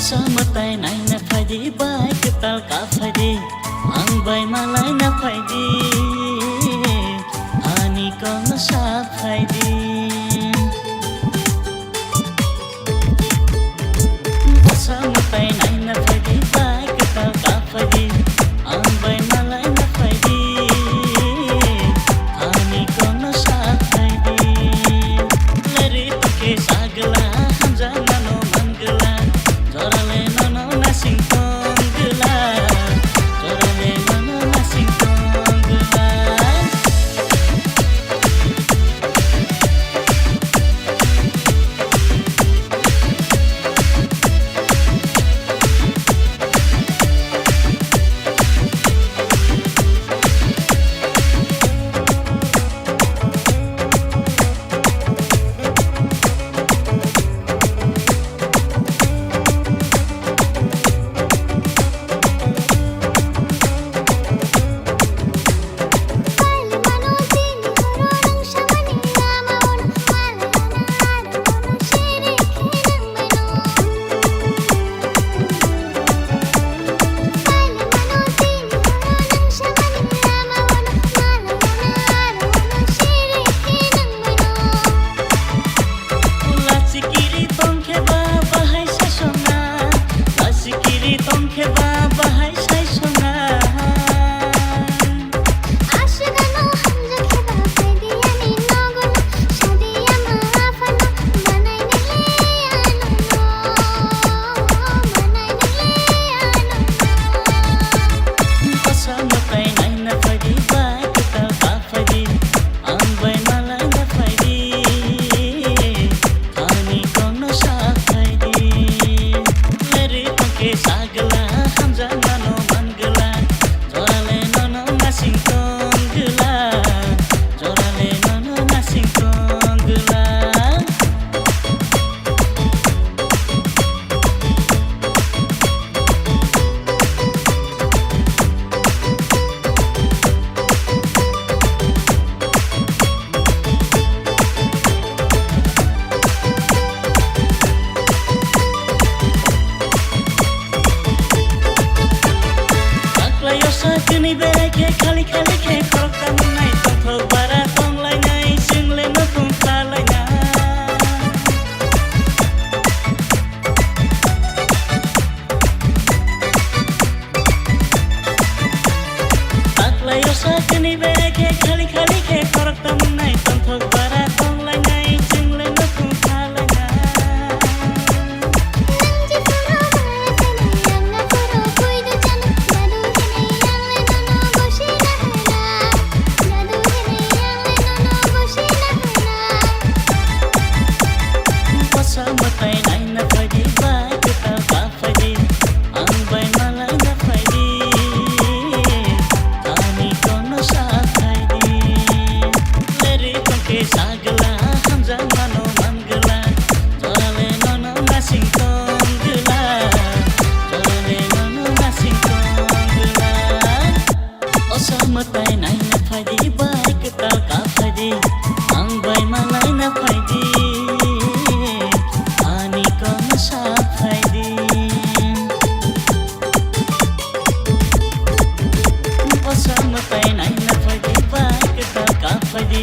Osa-mw naina faidi bai ketal ka faidi ang bai malai na faidi ani kong sa faidi Osa-mw naina faidi bai ketal ka faidi ang bai malai na faidi ani kong sa faidi leri pake sagla hamza nano mangla Jorale nono nasing tonggela Jorale nono nasing tonggela Kini bereke kali kali ke korok tamu nai tong bara tong lai nai sing le no tung kalai na Aklayo sa kini bereke kali kali ke korok tamu nai tong bara tong lai nai sing le no tung kalai na Osa-mw naina faidi bai ketal ka faidi ang bai malai na faidi ani kono sa faidi leri pake sagla hamza mano mangla jorale nono nasing tonggela jorale nono nasing tonggela Osa-mw naina faidi bai ketal ka faidi ang bai malai na faidi Osa-mw naina faidi bai ketal ka faidi